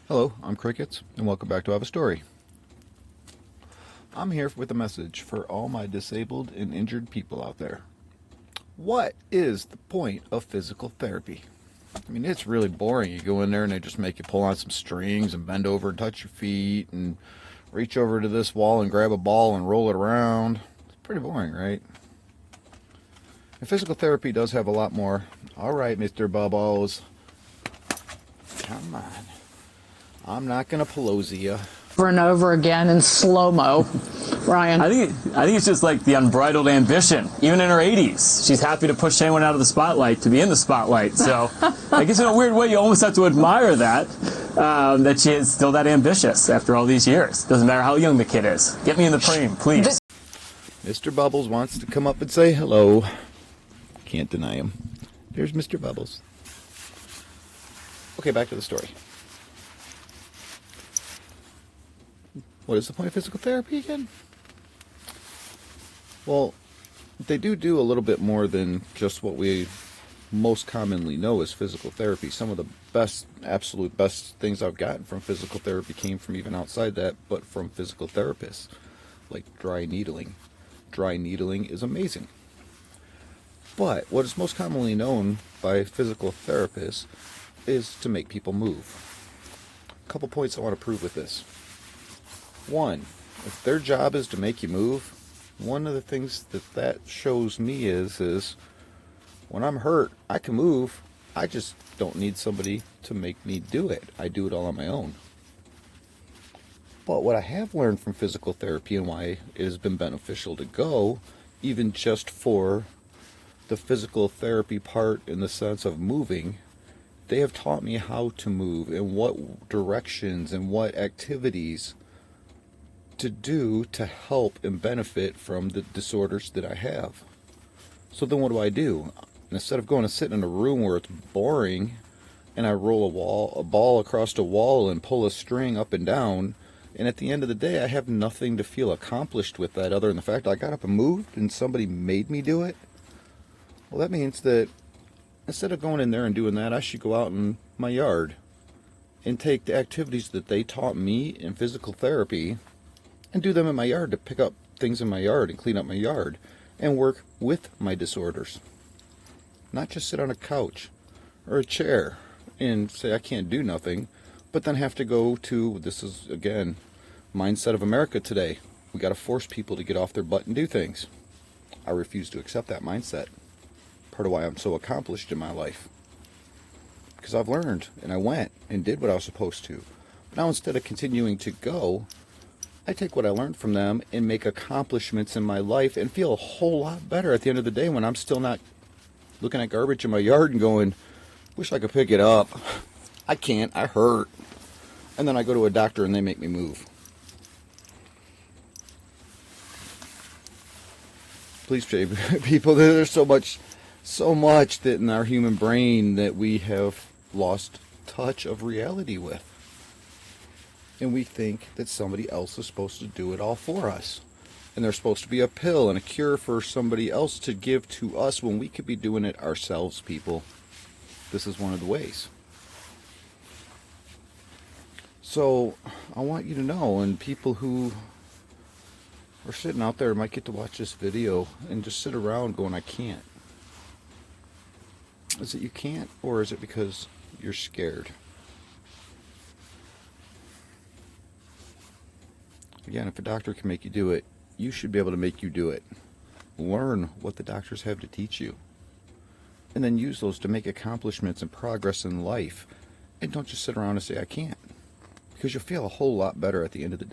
Hello, I'm Crickets, and welcome back to I Have a Story. I'm here with a message for all my disabled and injured people out there. What is the point of physical therapy? I mean, it's really boring. You go in there and they just make you pull on some strings and bend over and touch your feet and reach over to this wall and grab a ball and roll it around. It's pretty boring, right? And physical therapy does have a lot more. All right, Mr. Bubbles. Come on. I'm not going to Pelosi you. Over and over again in slow-mo, Ryan. I think it's just like the unbridled ambition. Even in her 80s, she's happy to push anyone out of the spotlight to be in the spotlight. So I guess in a weird way, you almost have to admire that she is still that ambitious after all these years. Doesn't matter how young the kid is. Get me in the frame, please. Mr. Bubbles wants to come up and say hello. Can't deny him. There's Mr. Bubbles. Okay, back to the story. What is the point of physical therapy again? Well, they do a little bit more than just what we most commonly know as physical therapy. Some of the best, absolute best things I've gotten from physical therapy came from even outside that, but from physical therapists, like dry needling. Dry needling is amazing. But what is most commonly known by physical therapists is to make people move. A couple points I want to prove with this. One, if their job is to make you move, one of the things that shows me is when I'm hurt, I can move. I just don't need somebody to make me do it. I do it all on my own. But what I have learned from physical therapy and why it has been beneficial to go, even just for the physical therapy part in the sense of moving, they have taught me how to move and what directions and what activities to do to help and benefit from the disorders that I have. So then what do? Instead of going to sit in a room where it's boring and I roll a ball across a wall and pull a string up and down, and at the end of the day I have nothing to feel accomplished with that other than the fact I got up and moved and somebody made me do it. Well, that means that instead of going in there and doing that, I should go out in my yard and take the activities that they taught me in physical therapy and do them in my yard, to pick up things in my yard and clean up my yard and work with my disorders. Not just sit on a couch or a chair and say I can't do nothing, but then have to go to, this is again, mindset of America today. We got to force people to get off their butt and do things. I refuse to accept that mindset. Part of why I'm so accomplished in my life. Because I've learned and I went and did what I was supposed to. But now instead of continuing to go, I take what I learned from them and make accomplishments in my life and feel a whole lot better at the end of the day when I'm still not looking at garbage in my yard and going, wish I could pick it up. I can't, I hurt. And then I go to a doctor and they make me move. Please, people, there's so much that in our human brain that we have lost touch of reality with. And we think that somebody else is supposed to do it all for us. And there's supposed to be a pill and a cure for somebody else to give to us when we could be doing it ourselves, people. This is one of the ways. So I want you to know, and people who are sitting out there might get to watch this video and just sit around going, I can't. Is it you can't, or is it because you're scared? Again, if a doctor can make you do it, you should be able to make you do it. Learn what the doctors have to teach you. And then use those to make accomplishments and progress in life. And don't just sit around and say, I can't. Because you'll feel a whole lot better at the end of the day.